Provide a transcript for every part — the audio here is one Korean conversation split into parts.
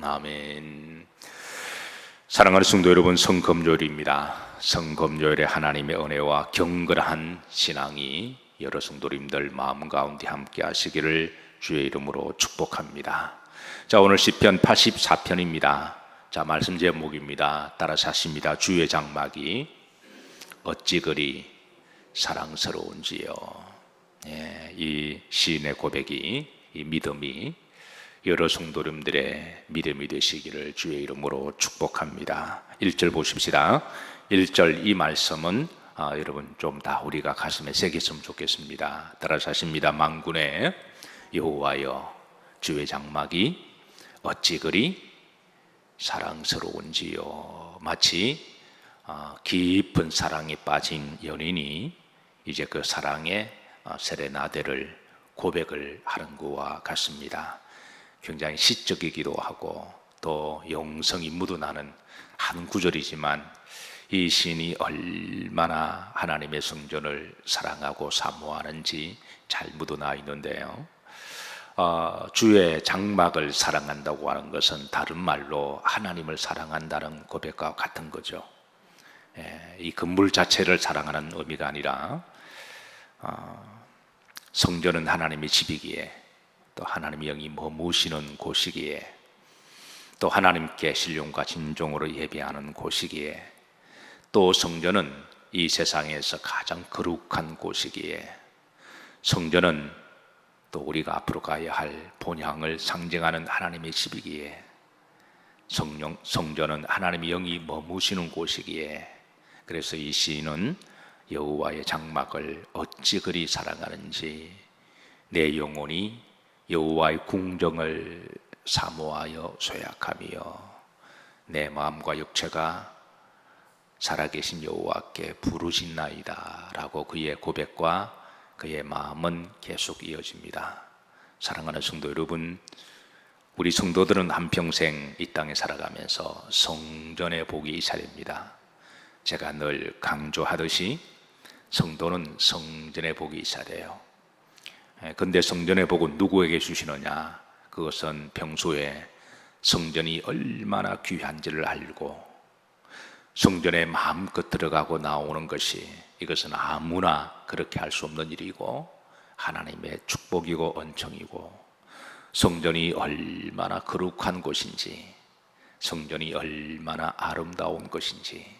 아멘. 사랑하는 성도 여러분, 성금요일입니다. 성금요일에 하나님의 은혜와 경건한 신앙이 여러 성도님들 마음 가운데 함께 하시기를 주의 이름으로 축복합니다. 자, 오늘 시편 84편입니다. 자, 말씀 제목입니다. 따라서 하십니다. 주의 장막이 어찌 그리 사랑스러운지요. 이 시인의 고백이, 이 믿음이 여러 성도님들의 믿음이 되시기를 주의 이름으로 축복합니다. 1절 보십시다. 1절 이 말씀은 여러분 좀 다 우리가 가슴에 새겼으면 좋겠습니다. 따라서 하십니다. 만군의 여호와여, 주의 장막이 어찌 그리 사랑스러운지요. 마치 깊은 사랑에 빠진 연인이 이제 그 사랑의 세레나데를 고백을 하는 것과 같습니다. 굉장히 시적이기도 하고 또 영성이 묻어나는 한 구절이지만 이 시인이 얼마나 하나님의 성전을 사랑하고 사모하는지 잘 묻어나 있는데요. 주의 장막을 사랑한다고 하는 것은 다른 말로 하나님을 사랑한다는 고백과 같은 거죠. 이 건물 자체를 사랑하는 의미가 아니라 성전은 하나님의 집이기에, 또 하나님의 영이 머무시는 곳이기에, 또 하나님께 신령과 진정으로 예배하는 곳이기에, 또 성전은 이 세상에서 가장 거룩한 곳이기에, 성전은 또 우리가 앞으로 가야 할 본향을 상징하는 하나님의 집이기에, 성전은 하나님의 영이 머무시는 곳이기에, 그래서 이 시인은 여호와의 장막을 어찌 그리 사랑하는지, 내 영혼이 여호와의 궁정을 사모하여 쇠약하며 내 마음과 육체가 살아계신 여호와께 부르짖나이다 라고 그의 고백과 그의 마음은 계속 이어집니다. 사랑하는 성도 여러분, 우리 성도들은 한평생 이 땅에 살아가면서 성전의 복이 있어야 됩니다. 제가 늘 강조하듯이 성도는 성전의 복이 있어야 돼요. 근데 성전의 복은 누구에게 주시느냐? 그것은 평소에 성전이 얼마나 귀한지를 알고 성전에 마음껏 들어가고 나오는 것이, 이것은 아무나 그렇게 할 수 없는 일이고 하나님의 축복이고 은총이고, 성전이 얼마나 거룩한 곳인지, 성전이 얼마나 아름다운 것인지,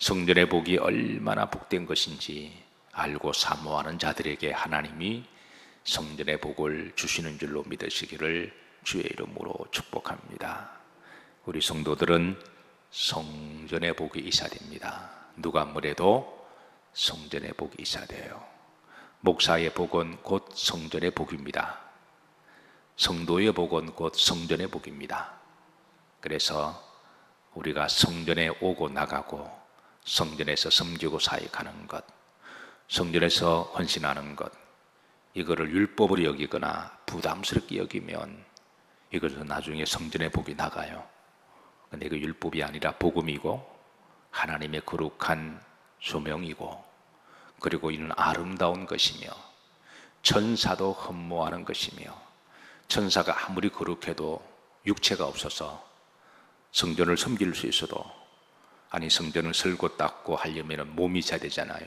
성전의 복이 얼마나 복된 것인지 알고 사모하는 자들에게 하나님이 성전의 복을 주시는 줄로 믿으시기를 주의 이름으로 축복합니다. 우리 성도들은 성전의 복이 있어야 됩니다. 누가 뭐래도 성전의 복이 있어야 돼요. 목사의 복은 곧 성전의 복입니다. 성도의 복은 곧 성전의 복입니다. 그래서 우리가 성전에 오고 나가고 성전에서 섬기고 사역하는 것, 성전에서 헌신하는 것, 이거를 율법으로 여기거나 부담스럽게 여기면 이것은 나중에 성전의 복이 나가요. 근데 이거 율법이 아니라 복음이고 하나님의 거룩한 소명이고, 그리고 이는 아름다운 것이며 천사도 흠모하는 것이며, 천사가 아무리 거룩해도 육체가 없어서 성전을 섬길 수 있어도, 아니 성전을 설고 닦고 하려면 몸이 있어야 되잖아요.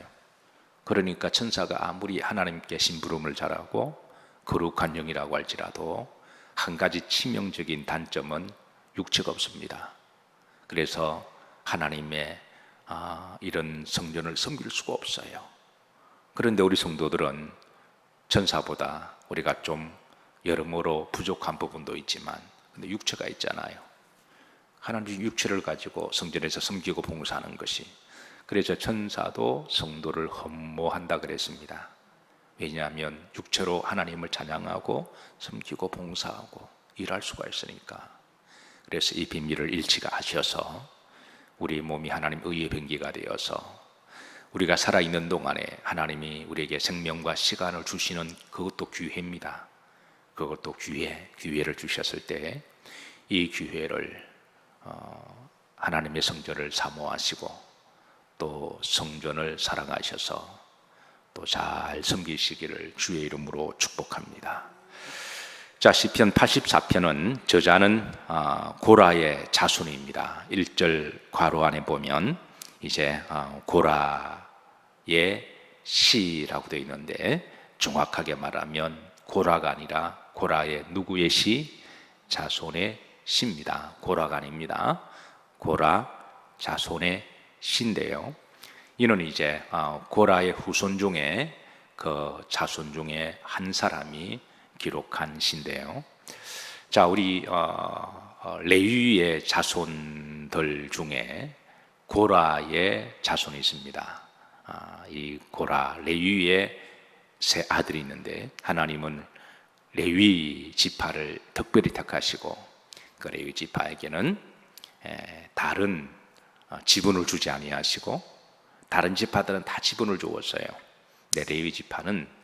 그러니까 천사가 아무리 하나님께 심부름을 잘하고 거룩한 영이라고 할지라도 한 가지 치명적인 단점은 육체가 없습니다. 그래서 하나님의 이런 성전을 섬길 수가 없어요. 그런데 우리 성도들은 천사보다 우리가 좀 여러모로 부족한 부분도 있지만, 근데 육체가 있잖아요. 하나님 육체를 가지고 성전에서 섬기고 봉사하는 것이, 그래서 천사도 성도를 흠모한다 그랬습니다. 왜냐하면 육체로 하나님을 찬양하고 섬기고 봉사하고 일할 수가 있으니까. 그래서 이 비밀을 일치가 하셔서 우리 몸이 하나님 의의 병기가 되어서 우리가 살아있는 동안에 하나님이 우리에게 생명과 시간을 주시는 그것도 기회입니다. 그것도 기회를 주셨을 때 이 기회를 하나님의 성전을 사모하시고 또 성전을 사랑하셔서 또 잘 섬기시기를 주의 이름으로 축복합니다. 자, 시편 84편은 저자는 고라의 자손입니다. 1절 괄호 안에 보면 이제 고라의 시라고 되어 있는데, 정확하게 말하면 고라가 아니라 고라의 누구의 시? 자손의 시입니다. 고라가 아닙니다. 고라 자손의 시인데요, 이는 이제 고라의 후손 중에 그 자손 중에 한 사람이 기록한 시인데요. 자, 우리 레위의 자손들 중에 고라의 자손이 있습니다. 이 고라 레위의 세 아들이 있는데, 하나님은 레위 지파를 특별히 택하시고 그 레위 지파에게는 다른 지분을 주지 아니하시고, 다른 지파들은 다 지분을 주었어요. 레위 지파는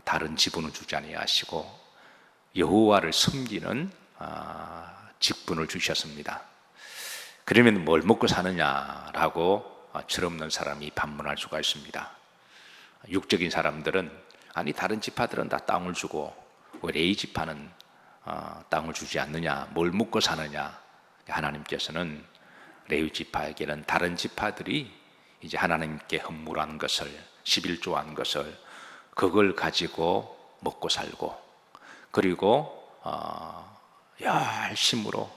다른 지분을 주지 아니하시고 여호와를 섬기는 직분을 주셨습니다. 그러면 뭘 먹고 사느냐라고 철없는 사람이 반문할 수가 있습니다. 육적인 사람들은 아니, 다른 지파들은 다 땅을 주고 왜 레위 지파는 땅을 주지 않느냐, 뭘 먹고 사느냐. 하나님께서는 레위 지파에게는 다른 지파들이 이제 하나님께 헌물한 것을, 11조한 것을, 그걸 가지고 먹고 살고, 그리고 열심으로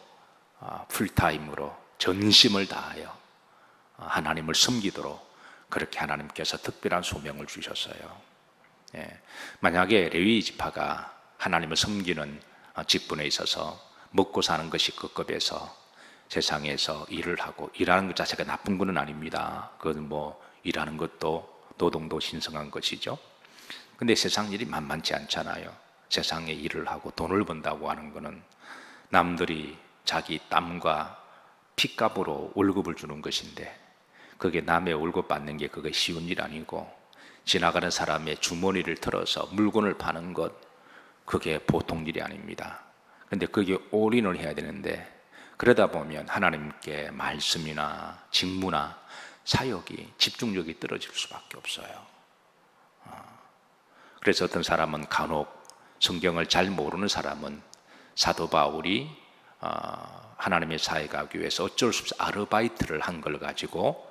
풀타임으로 전심을 다하여 하나님을 섬기도록 그렇게 하나님께서 특별한 소명을 주셨어요. 만약에 레위 지파가 하나님을 섬기는 직분에 있어서 먹고 사는 것이 급급해서 세상에서 일을 하고, 일하는 것 자체가 나쁜 것은 아닙니다. 그건 뭐 일하는 것도 노동도 신성한 것이죠. 근데 세상 일이 만만치 않잖아요. 세상에 일을 하고 돈을 번다고 하는 것은 남들이 자기 땀과 피값으로 월급을 주는 것인데, 그게 남의 월급 받는 게 그게 쉬운 일 아니고, 지나가는 사람의 주머니를 털어서 물건을 파는 것, 그게 보통 일이 아닙니다. 근데 그게 올인을 해야 되는데, 그러다 보면 하나님께 말씀이나 직무나 사역이, 집중력이 떨어질 수밖에 없어요. 그래서 어떤 사람은, 간혹 성경을 잘 모르는 사람은 사도 바울이 하나님의 사회 가기 위해서 어쩔 수 없이 아르바이트를 한 걸 가지고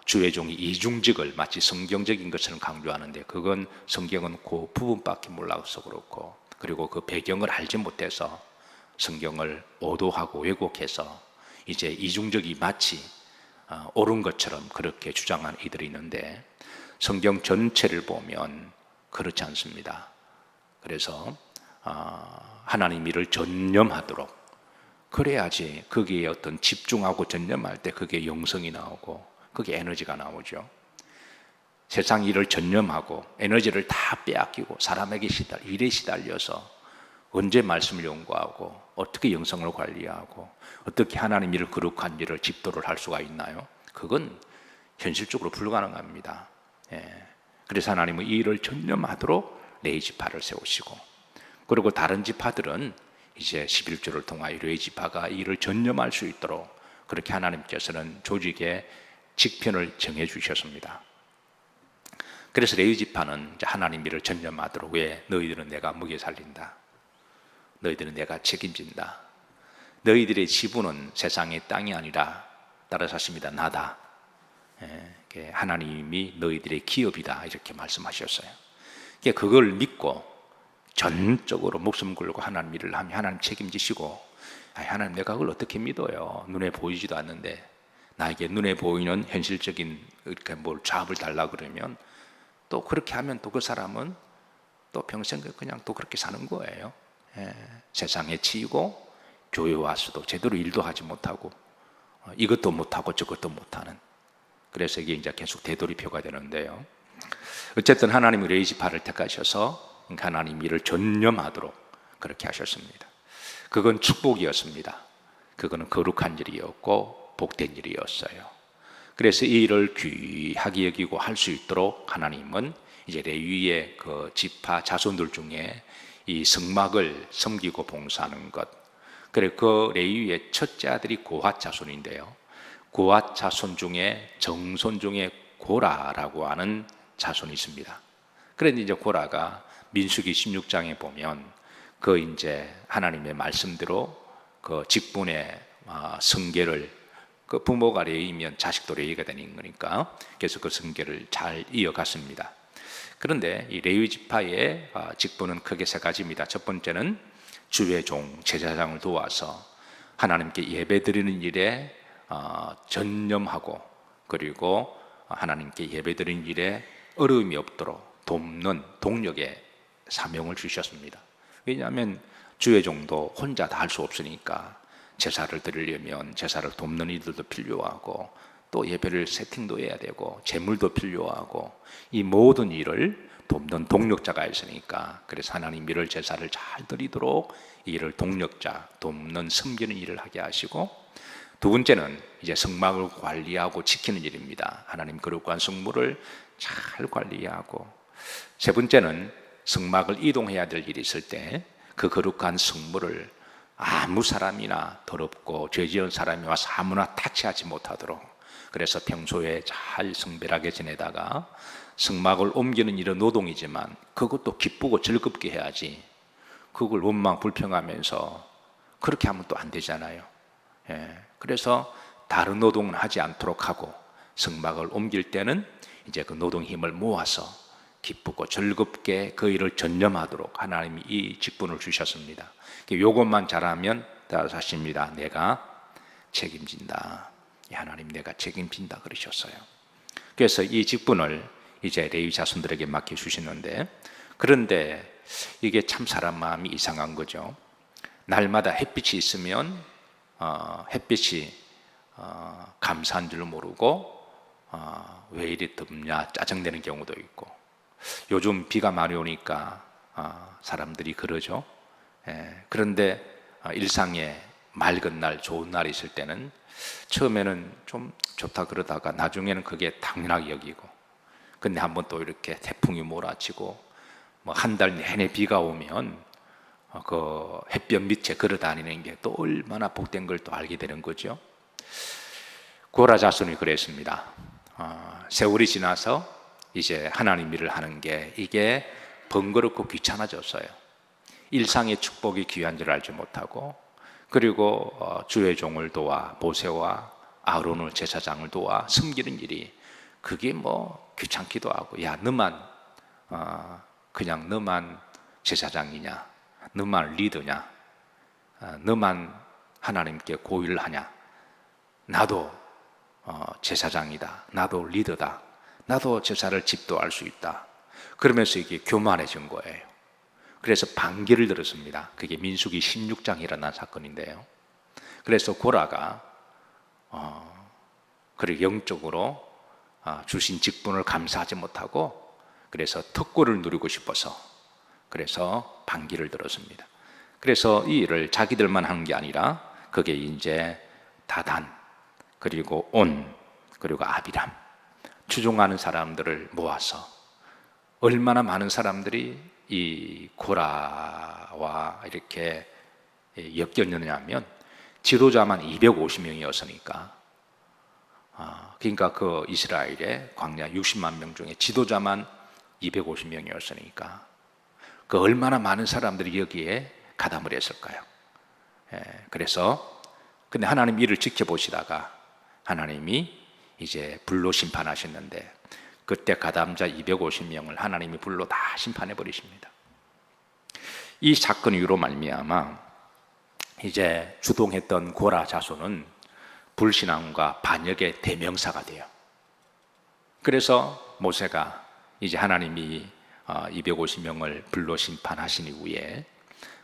주의 종이 이중직을 마치 성경적인 것처럼 강조하는데, 그건 성경은 그 부분밖에 몰라서 그렇고, 그리고 그 배경을 알지 못해서 성경을 오도하고 왜곡해서 이제 이중적이 마치 옳은 것처럼 그렇게 주장하는 이들이 있는데, 성경 전체를 보면 그렇지 않습니다. 그래서 하나님 일을 전념하도록, 그래야지 거기에 어떤 집중하고 전념할 때 그게 영성이 나오고 그게 에너지가 나오죠. 세상 일을 전념하고 에너지를 다 빼앗기고 사람에게 일에 시달려서 언제 말씀을 연구하고 어떻게 영성을 관리하고 어떻게 하나님 일을, 거룩한 일을 집도를 할 수가 있나요? 그건 현실적으로 불가능합니다. 그래서 하나님은 이 일을 전념하도록 레위 지파를 세우시고, 그리고 다른 지파들은 이제 11조를 통하여 레위 지파가 이 일을 전념할 수 있도록 그렇게 하나님께서는 조직의 직편을 정해 주셨습니다. 그래서 레위 지파는 하나님 일을 전념하도록, 왜? 너희들은 내가 먹여 살린다. 너희들은 내가 책임진다. 너희들의 지분은 세상의 땅이 아니라, 따라서 하십니다, 나다. 하나님이 너희들의 기업이다, 이렇게 말씀하셨어요. 그걸 믿고 전적으로 목숨 걸고 하나님 일을 하면 하나님 책임지시고, 하나님 내가 그걸 어떻게 믿어요? 눈에 보이지도 않는데 나에게 눈에 보이는 현실적인 이렇게 뭘 잡을 달라 그러면, 또 그렇게 하면 또 그 사람은 또 평생 그냥 또 그렇게 사는 거예요. 세상에 치이고 교회 와서도 제대로 일도 하지 못하고 이것도 못하고 저것도 못하는, 그래서 이게 이제 계속 되돌이표가 되는데요. 어쨌든 하나님이 레위 지파를 택하셔서 하나님 일을 전념하도록 그렇게 하셨습니다. 그건 축복이었습니다. 그거는 거룩한 일이었고 복된 일이었어요. 그래서 이 일을 귀하게 여기고 할 수 있도록 하나님은 이제 레위의 그 지파 자손들 중에 이 성막을 섬기고 봉사하는 것, 그래 그 레위의 첫째 아들이 고핫 자손인데요, 고핫 자손 중에 정손 중에 고라라고 하는 자손이 있습니다. 그런데 이제 고라가 민수기 16장에 보면 그 이제 하나님의 말씀대로 그 직분의 성계를 그 부모가 레위면 자식도 레위가 되는 거니까 그래서 그 성계를 잘 이어갔습니다. 그런데 이 레위 지파의 직분은 크게 세 가지입니다. 첫 번째는 주의 종 제사장을 도와서 하나님께 예배드리는 일에 전념하고, 그리고 하나님께 예배드리는 일에 어려움이 없도록 돕는 동력의 사명을 주셨습니다. 왜냐하면 주의 종도 혼자 다 할 수 없으니까 제사를 드리려면 제사를 돕는 이들도 필요하고, 또 예배를 세팅도 해야 되고 재물도 필요하고, 이 모든 일을 돕는 동력자가 있으니까, 그래서 하나님 이를 제사를 잘 드리도록 이를 동력자, 돕는 섬기는 일을 하게 하시고, 두 번째는 이제 성막을 관리하고 지키는 일입니다. 하나님 거룩한 성물을 잘 관리하고, 세 번째는 성막을 이동해야 될 일이 있을 때 그 거룩한 성물을 아무 사람이나 더럽고 죄 지은 사람이 와서 아무나 타치하지 못하도록, 그래서 평소에 잘 성별하게 지내다가 성막을 옮기는 일은 노동이지만 그것도 기쁘고 즐겁게 해야지, 그걸 원망 불평하면서 그렇게 하면 또 안 되잖아요. 그래서 다른 노동은 하지 않도록 하고, 성막을 옮길 때는 이제 그 노동 힘을 모아서 기쁘고 즐겁게 그 일을 전념하도록 하나님이 이 직분을 주셨습니다. 요것만 잘하면 다 사십니다. 내가 책임진다. 하나님 내가 책임진다 그러셨어요. 그래서 이 직분을 이제 레위 자손들에게 맡겨주시는데, 그런데 이게 참 사람 마음이 이상한 거죠. 날마다 햇빛이 있으면 햇빛이 감사한 줄 모르고 왜 이리 덥냐 짜증내는 경우도 있고, 요즘 비가 많이 오니까 사람들이 그러죠. 그런데 일상에 맑은 날, 좋은 날이 있을 때는 처음에는 좀 좋다 그러다가 나중에는 그게 당연하게 여기고, 근데 한번 또 이렇게 태풍이 몰아치고 뭐 한 달 내내 비가 오면 그 햇볕 밑에 걸어 다니는 게 또 얼마나 복된 걸 또 알게 되는 거죠. 고라 자손이 그랬습니다. 세월이 지나서 이제 하나님 일을 하는 게 이게 번거롭고 귀찮아졌어요. 일상의 축복이 귀한 줄 알지 못하고, 그리고 주의 종을 도와 모세와 아론을 제사장을 도와 섬기는 일이 그게 뭐 귀찮기도 하고, 야 너만 그냥 너만 제사장이냐, 너만 리더냐, 너만 하나님께 고의를 하냐, 나도 제사장이다, 나도 리더다, 나도 제사를 집도할 수 있다. 그러면서 이게 교만해진 거예요. 그래서 반기를 들었습니다. 그게 민수기 16장에 일어난 사건인데요. 그래서 고라가 그리고 영적으로 주신 직분을 감사하지 못하고, 그래서 특권을 누리고 싶어서 그래서 반기를 들었습니다. 그래서 이 일을 자기들만 하는 게 아니라 그게 이제 다단, 그리고 온, 그리고 아비람 추종하는 사람들을 모아서, 얼마나 많은 사람들이 이 고라와 이렇게 엮였느냐면 지도자만 250명이었으니까, 그러니까 그 이스라엘의 광야 60만 명 중에 지도자만 250명이었으니까 그 얼마나 많은 사람들이 여기에 가담을 했을까요? 그래서 근데 하나님 이를 지켜보시다가 하나님이 이제 불로 심판하셨는데, 그때 가담자 250명을 하나님이 불로 다 심판해 버리십니다. 이 사건 이후로 말미암아 이제 주동했던 고라 자손은 불신앙과 반역의 대명사가 돼요. 그래서 모세가 이제 하나님이 250명을 불로 심판하신 이후에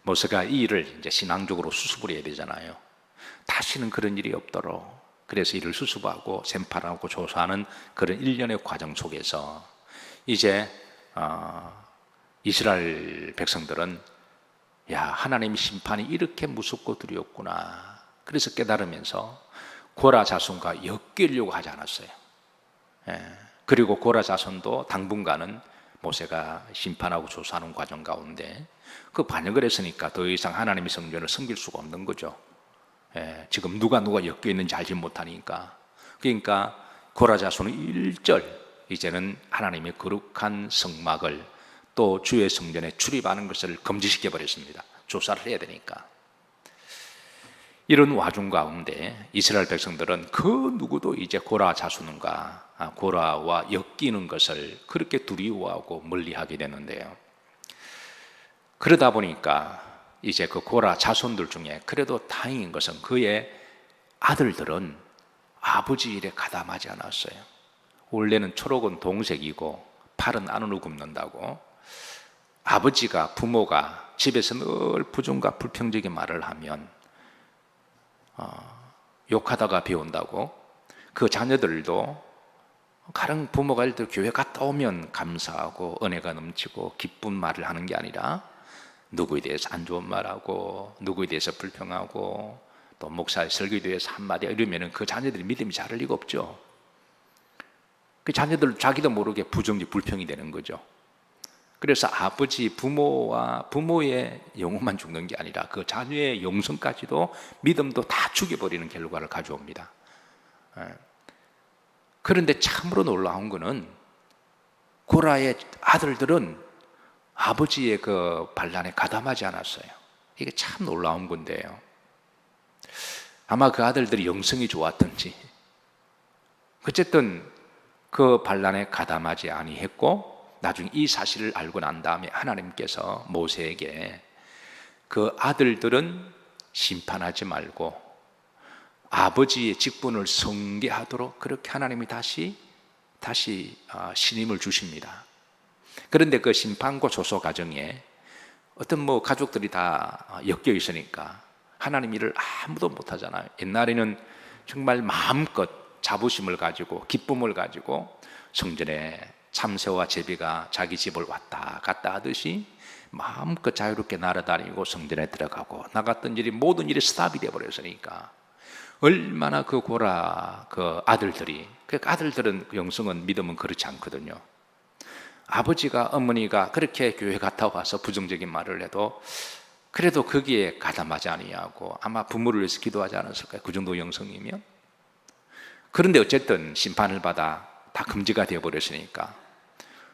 모세가 이 일을 이제 신앙적으로 수습을 해야 되잖아요. 다시는 그런 일이 없도록, 그래서 이를 수습하고 심판하고 조사하는 그런 일련의 과정 속에서 이제 이스라엘 백성들은 야, 하나님의 심판이 이렇게 무섭고 두렵구나, 그래서 깨달으면서 고라 자손과 엮이려고 하지 않았어요. 그리고 고라 자손도 당분간은 모세가 심판하고 조사하는 과정 가운데 그 반역을 했으니까 더 이상 하나님의 성전을 섬길 수가 없는 거죠. 지금 누가 엮여 있는지 알지 못하니까. 그러니까 고라 자손은 일절 이제는 하나님의 거룩한 성막을 또 주의 성전에 출입하는 것을 금지시켜 버렸습니다. 조사를 해야 되니까. 이런 와중 가운데 이스라엘 백성들은 그 누구도 이제 고라 자손과 고라와 엮이는 것을 그렇게 두려워하고 멀리하게 되는데요. 그러다 보니까 이제 그 고라 자손들 중에 그래도 다행인 것은 그의 아들들은 아버지 일에 가담하지 않았어요. 원래는 초록은 동색이고 팔은 안으로 굽는다고, 아버지가 부모가 집에서 늘 부정과 불평적인 말을 하면 욕하다가 배운다고, 그 자녀들도 가령 부모가 예를 들어 교회 갔다 오면 감사하고 은혜가 넘치고 기쁜 말을 하는 게 아니라 누구에 대해서 안 좋은 말하고 누구에 대해서 불평하고 또 목사의 설교에 대해서 한마디 이러면 그 자녀들이 믿음이 자랄 리가 없죠. 그 자녀들 자기도 모르게 부정이 불평이 되는 거죠. 그래서 아버지 부모와 부모의 영혼만 죽는 게 아니라 그 자녀의 영성까지도 믿음도 다 죽여버리는 결과를 가져옵니다. 그런데 참으로 놀라운 것은 고라의 아들들은 아버지의 그 반란에 가담하지 않았어요. 이게 참 놀라운 건데요. 아마 그 아들들이 영성이 좋았든지 어쨌든 그 반란에 가담하지 아니했고, 나중에 이 사실을 알고 난 다음에 하나님께서 모세에게 그 아들들은 심판하지 말고 아버지의 직분을 성계하도록 그렇게 하나님이 다시 신임을 주십니다. 그런데 그 심판과 조소 과정에 어떤 가족들이 다 엮여 있으니까 하나님 일을 아무도 못하잖아요. 옛날에는 정말 마음껏 자부심을 가지고 기쁨을 가지고 성전에 참새와 제비가 자기 집을 왔다 갔다 하듯이 마음껏 자유롭게 날아다니고 성전에 들어가고 나갔던 일이 모든 일이 스탑이 되어버렸으니까 얼마나 그 고라 그 아들들이, 그 아들들은 영성은 믿음은 그렇지 않거든요. 아버지가 어머니가 그렇게 교회 갔다 와서 부정적인 말을 해도 그래도 거기에 가담하지 아니하고 아마 부모를 위해서 기도하지 않았을까요? 그 정도 영성이면. 그런데 어쨌든 심판을 받아 다 금지가 되어버렸으니까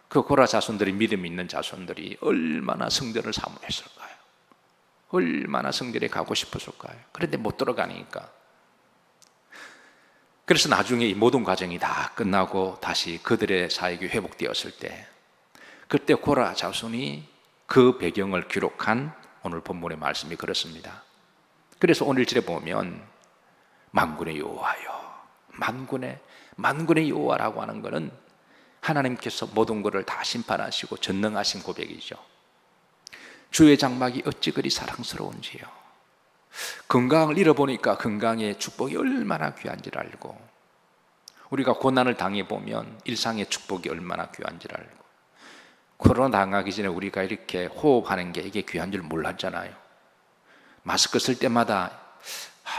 그 고라 자손들이, 믿음 있는 자손들이 얼마나 성전을 사모했을까요? 얼마나 성전에 가고 싶었을까요? 그런데 못 들어가니까. 그래서 나중에 이 모든 과정이 다 끝나고 다시 그들의 사역이 회복되었을 때, 그때 고라 자손이 그 배경을 기록한 오늘 본문의 말씀이 그렇습니다. 그래서 오늘 절에 보면 만군의 여호와여, 만군의 여호와라고 하는 것은 하나님께서 모든 것을 다 심판하시고 전능하신 고백이죠. 주의 장막이 어찌 그리 사랑스러운지요. 건강을 잃어보니까 건강의 축복이 얼마나 귀한지를 알고, 우리가 고난을 당해보면 일상의 축복이 얼마나 귀한지를 알고, 코로나 당하기 전에 우리가 이렇게 호흡하는 게 이게 귀한 줄 몰랐잖아요. 마스크 쓸 때마다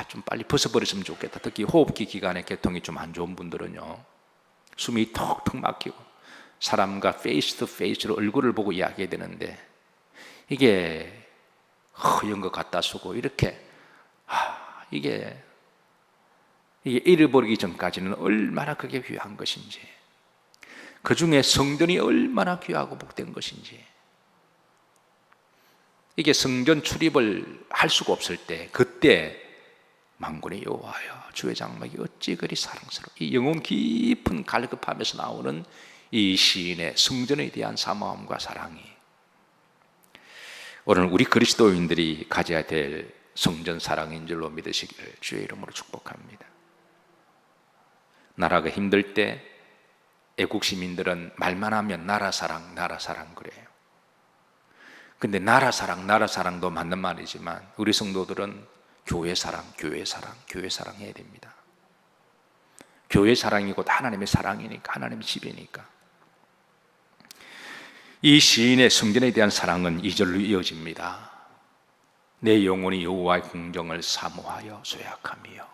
좀 빨리 벗어버렸으면 좋겠다. 특히 호흡기 기관의 계통이 좀 안 좋은 분들은요, 숨이 턱턱 막히고 사람과 페이스 투 페이스로 얼굴을 보고 이야기해야 되는데 이게 허연 것 갖다 쓰고 이렇게 이게 잃어버리기 전까지는 얼마나 그게 귀한 것인지, 그 중에 성전이 얼마나 귀하고 복된 것인지, 이게 성전 출입을 할 수가 없을 때 그때 만군의 여호와여 주의 장막이 어찌 그리 사랑스러워, 이 영혼 깊은 갈급함에서 나오는 이 시인의 성전에 대한 사모함과 사랑이 오늘 우리 그리스도인들이 가져야 될 성전 사랑인 줄로 믿으시기를 주의 이름으로 축복합니다. 나라가 힘들 때 애국 시민들은 말만 하면 나라 사랑 그래요. 근데 나라 사랑도 맞는 말이지만 우리 성도들은 교회 사랑 해야 됩니다. 교회 사랑이 곧 하나님의 사랑이니까, 하나님의 집이니까. 이 시인의 성전에 대한 사랑은 2절로 이어집니다. 내 영혼이 여호와의 궁정을 사모하여 소약하며,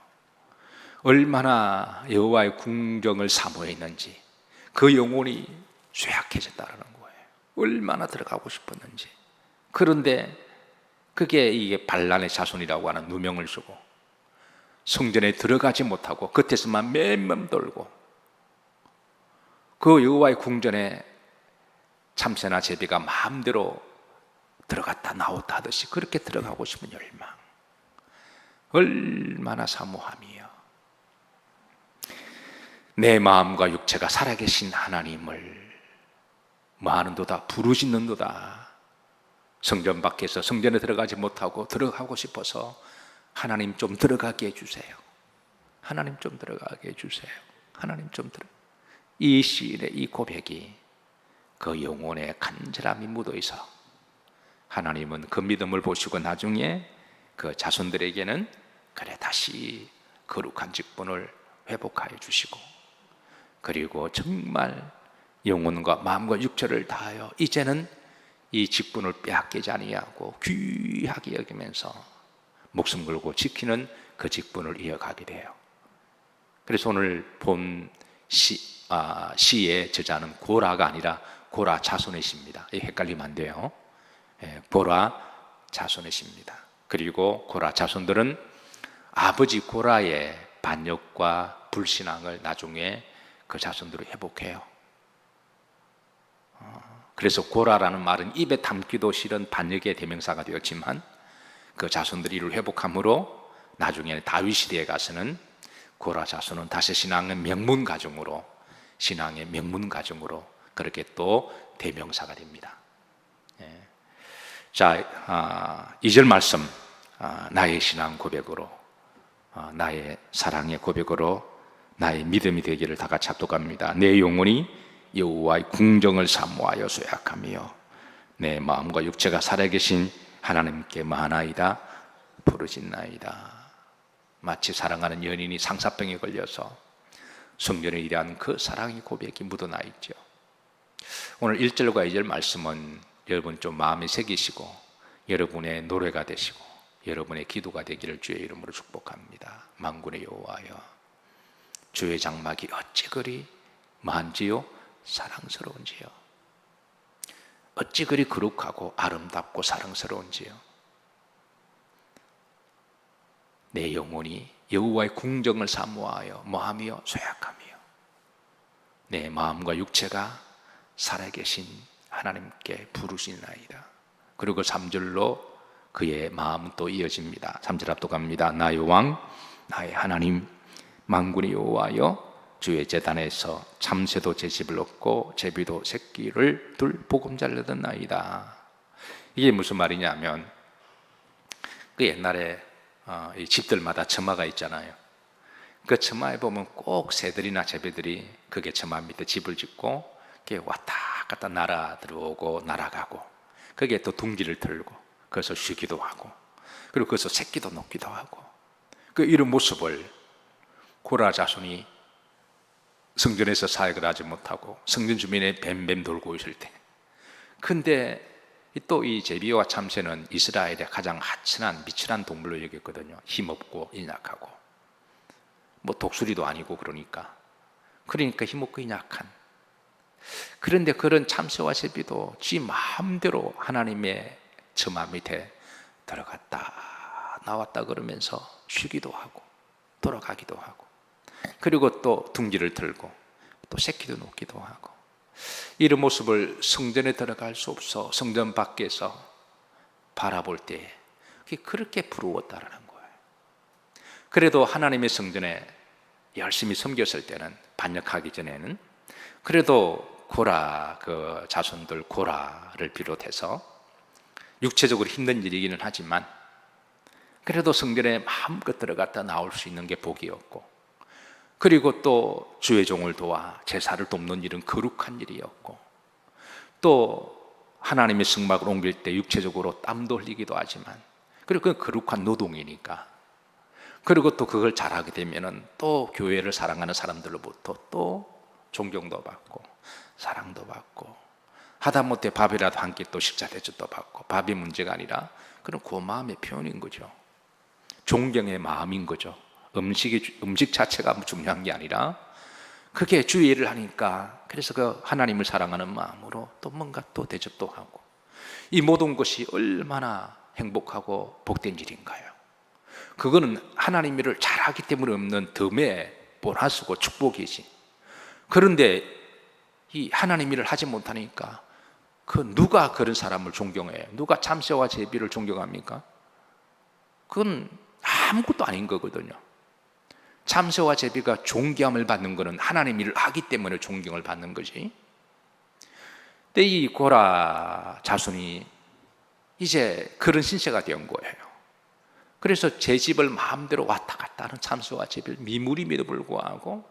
얼마나 여호와의 궁정을 사모했는지 그 영혼이 쇠약해졌다는 거예요. 얼마나 들어가고 싶었는지. 그런데 그게 이게 반란의 자손이라고 하는 누명을 쓰고 성전에 들어가지 못하고 겉에서만 맴맴 돌고 그 여호와의 궁전에 참새나 제비가 마음대로 들어갔다 나왔다 하듯이 그렇게 들어가고 싶은 열망, 얼마나 사모함이요. 내 마음과 육체가 살아계신 하나님을 뭐하는도다, 부르짖는도다. 성전 밖에서 성전에 들어가지 못하고 들어가고 싶어서 하나님 좀 들어가게 해주세요. 하나님 좀 들어가게 해주세요. 하나님 좀 들어. 이 시인의 이 고백이 그 영혼의 간절함이 묻어있어 하나님은 그 믿음을 보시고 나중에 그 자손들에게는 그래 다시 거룩한 직분을 회복하여 주시고, 그리고 정말 영혼과 마음과 육체를 다하여 이제는 이 직분을 빼앗기지 아니하고 귀하게 여기면서 목숨 걸고 지키는 그 직분을 이어가게 돼요. 그래서 오늘 본 시의 저자는 고라가 아니라 고라 자손의 시입니다. 헷갈리면 안 돼요. 고라 자손의 시입니다. 그리고 고라 자손들은 아버지 고라의 반역과 불신앙을 나중에 그 자손들을 회복해요. 그래서 고라라는 말은 입에 담기도 싫은 반역의 대명사가 되었지만 그 자손들이 이를 회복함으로 나중에는 다윗 시대에 가서는 고라 자손은 다시 신앙의 명문 가정으로, 신앙의 명문 가정으로 그렇게 또 대명사가 됩니다. 자, 2절 말씀, 나의 신앙 고백으로, 나의 사랑의 고백으로 나의 믿음이 되기를 다 같이 합독합니다. 내 영혼이 여호와의 궁정을 사모하여 소약하며 내 마음과 육체가 살아계신 하나님께 마나이다 부르짖나이다. 마치 사랑하는 연인이 상사병에 걸려서 성전에 일한 그 사랑의 고백이 묻어나 있죠. 오늘 1절과 2절 말씀은 여러분 좀 마음에 새기시고 여러분의 노래가 되시고 여러분의 기도가 되기를 주의 이름으로 축복합니다. 만군의 여호와여, 주의 장막이 어찌 그리 만지요 사랑스러운지요. 어찌 그리 거룩하고 아름답고 사랑스러운지요. 내 영혼이 여호와의 궁정을 사모하여 뭐하며 소약하며 내 마음과 육체가 살아계신 하나님께 부르시나이다. 그리고 3절로 그의 마음은 또 이어집니다. 3절 합독합니다. 나의 왕 나의 하나님 만군의 여호와여, 주의 제단에서 참새도 제 집을 얻고 제비도 새끼를 둘 보금자를 얻었나이다. 이게 무슨 말이냐면 그 옛날에 이 집들마다 처마가 있잖아요. 그 처마에 보면 꼭 새들이나 제비들이 그게 처마 밑에 집을 짓고 그게 왔다 갔다 날아 들어오고 날아가고 거기에 또 둥지를 틀고 거기서 쉬기도 하고 그리고 거기서 새끼도 놓기도 하고, 그 이런 모습을 고라 자손이 성전에서 사역을 하지 못하고 성전 주변에 뱀뱀 돌고 있을 때, 근데 또 이 제비와 참새는 이스라엘의 가장 하찮은 미천한 동물로 여겼거든요. 힘없고 인약하고 뭐 독수리도 아니고 그러니까 힘없고 인약한. 그런데 그런 참새와 제비도 지 마음대로 하나님의 처마 밑에 들어갔다 나왔다 그러면서 쉬기도 하고 돌아가기도 하고 그리고 또 둥지를 틀고 또 새끼도 놓기도 하고, 이런 모습을 성전에 들어갈 수 없어 성전 밖에서 바라볼 때 그게 그렇게 부러웠다라는 거예요. 그래도 하나님의 성전에 열심히 섬겼을 때는, 반역하기 전에는 그래도 고라 그 자손들 고라를 비롯해서 육체적으로 힘든 일이기는 하지만 그래도 성전에 마음껏 들어갔다 나올 수 있는 게 복이었고, 그리고 또 주의 종을 도와 제사를 돕는 일은 거룩한 일이었고, 또 하나님의 성막을 옮길 때 육체적으로 땀도 흘리기도 하지만 그리고 그건 거룩한 노동이니까, 그리고 또 그걸 잘하게 되면은 또 교회를 사랑하는 사람들로부터 또 존경도 받고 사랑도 받고, 하다못해 밥이라도 한 끼 또 식사 대접도 받고, 밥이 문제가 아니라 그런 그 마음의 표현인 거죠. 존경의 마음인 거죠. 음식 자체가 중요한 게 아니라 그게 주의 일을 하니까, 그래서 그 하나님을 사랑하는 마음으로 또 뭔가 또 대접도 하고, 이 모든 것이 얼마나 행복하고 복된 일인가요? 그거는 하나님 일을 잘하기 때문에 없는 덤의 보너스고 축복이지. 그런데 이 하나님 일을 하지 못하니까 누가 그런 사람을 존경해요? 누가 참새와 제비를 존경합니까? 그건 아무것도 아닌 거거든요. 참새와 제비가 존경을 받는 것은 하나님 일을 하기 때문에 존경을 받는 것이. 근데 이 고라 자손이 이제 그런 신세가 된 거예요. 그래서 제 집을 마음대로 왔다 갔다 하는 참새와 제비를 미물임에도 불구하고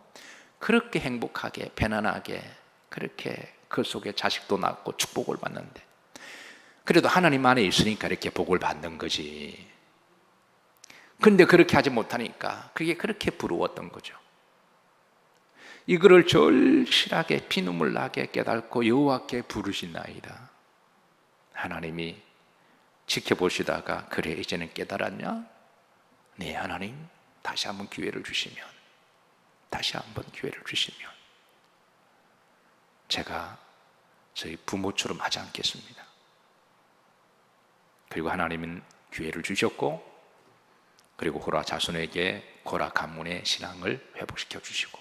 그렇게 행복하게 편안하게 그렇게 그 속에 자식도 낳고 축복을 받는데, 그래도 하나님 안에 있으니까 이렇게 복을 받는 거지. 근데 그렇게 하지 못하니까 그게 그렇게 부러웠던 거죠. 이거를 절실하게 피눈물 나게 깨닫고 여호와께 부르시나이다. 하나님이 지켜보시다가 그래 이제는 깨달았냐? 네 하나님, 다시 한번 기회를 주시면, 다시 한번 기회를 주시면 제가 저희 부모처럼 하지 않겠습니다. 그리고 하나님은 기회를 주셨고, 그리고 고라 자손에게 고라 가문의 신앙을 회복시켜 주시고,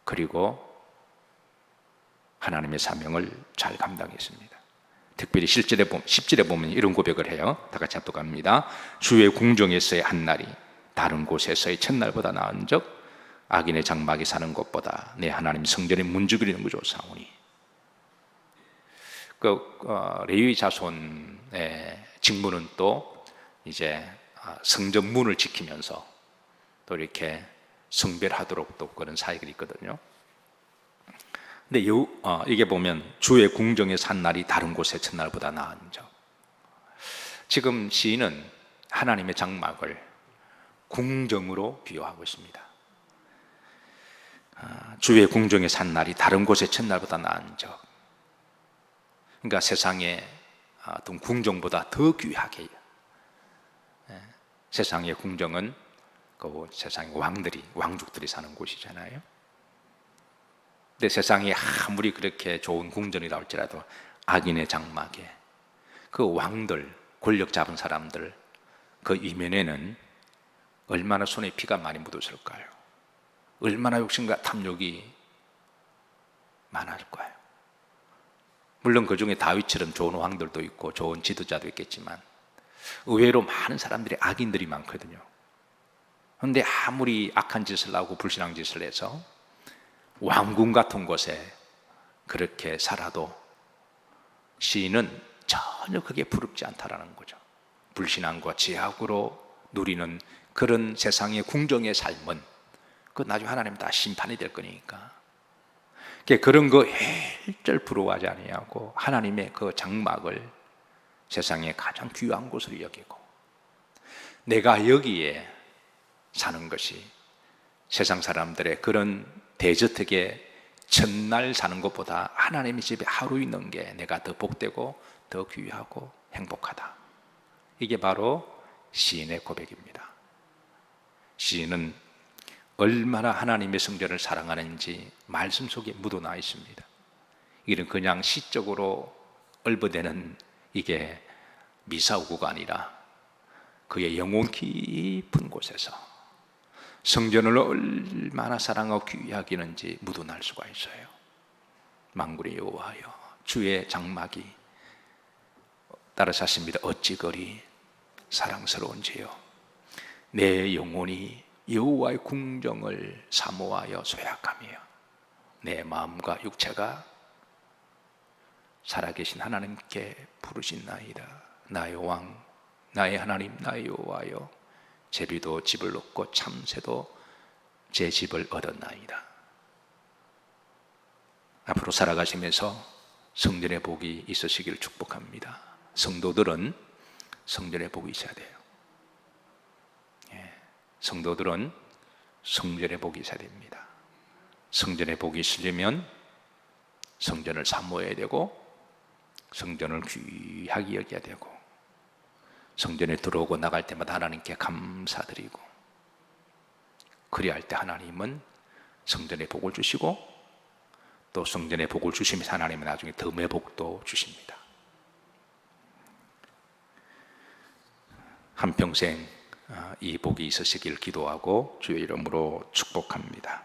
그리고 하나님의 사명을 잘 감당했습니다. 특별히 10절에 보면 이런 고백을 해요. 다 같이 합독합니다. 주의 궁정에서의 한 날이 다른 곳에서의 첫날보다 나은 적 악인의 장막이 사는 것보다 내 하나님 성전의 문지기를 무조사오니. 레위 자손의 직무는 또 이제 성전 문을 지키면서 또 이렇게 성별하도록 또 그런 사역이 있거든요. 근데 이게 보면 주의 궁정에 산 날이 다른 곳의 첫날보다 나은 적. 지금 시인은 하나님의 장막을 궁정으로 비유하고 있습니다. 주의 궁정에 산 날이 다른 곳의 첫날보다 나은 적. 그러니까 세상의 어떤 궁정보다 더 귀하게. 세상의 궁정은 그 세상의 왕족들이 사는 곳이잖아요. 근데 세상이 아무리 그렇게 좋은 궁전이라 할지라도 악인의 장막에 그 왕들, 권력 잡은 사람들 그 이면에는 얼마나 손에 피가 많이 묻었을까요? 얼마나 욕심과 탐욕이 많았을까요? 물론 그 중에 다윗처럼 좋은 왕들도 있고 좋은 지도자도 있겠지만 의외로 많은 사람들이 악인들이 많거든요. 그런데 아무리 악한 짓을 하고 불신앙 짓을 해서 왕궁 같은 곳에 그렇게 살아도 시인은 전혀 그게 부럽지 않다라는 거죠. 불신앙과 제약으로 누리는 그런 세상의 궁정의 삶은 그 나중에 하나님 다 심판이 될 거니까 그런 거 일절 부러워하지 아니하고 하나님의 그 장막을 세상의 가장 귀한 곳으로 여기고 내가 여기에 사는 것이 세상 사람들의 그런 대저택에 첫날 사는 것보다 하나님의 집에 하루 있는 게 내가 더 복되고 더 귀하고 행복하다. 이게 바로 시인의 고백입니다. 시인은 얼마나 하나님의 성전을 사랑하는지 말씀 속에 묻어나 있습니다. 이는 그냥 시적으로 얼버대는 이게 미사오구가 아니라 그의 영혼 깊은 곳에서 성전을 얼마나 사랑하고 귀하게 하는지 묻어날 수가 있어요. 만군의 여호와여, 주의 장막이 따라서 하십니다. 어찌 그리 사랑스러운지요. 내 영혼이 여호와의 궁정을 사모하여 소약하며 내 마음과 육체가 살아계신 하나님께 부르신나이다. 나의 왕, 나의 하나님, 나의 여호와여, 제비도 집을 얻고 참새도 제 집을 얻었나이다. 앞으로 살아가시면서 성전의 복이 있으시기를 축복합니다. 성도들은 성전의 복이 있어야 돼요. 성도들은 성전의 복이 있어야 됩니다. 성전의 복이 있으려면 성전을 사모해야 되고 성전을 귀하게 여겨야 되고 성전에 들어오고 나갈 때마다 하나님께 감사드리고 그리할 때 하나님은 성전의 복을 주시고 또 성전의 복을 주시면서 하나님은 나중에 덤의 복도 주십니다. 한평생 이 복이 있으시길 기도하고 주의 이름으로 축복합니다.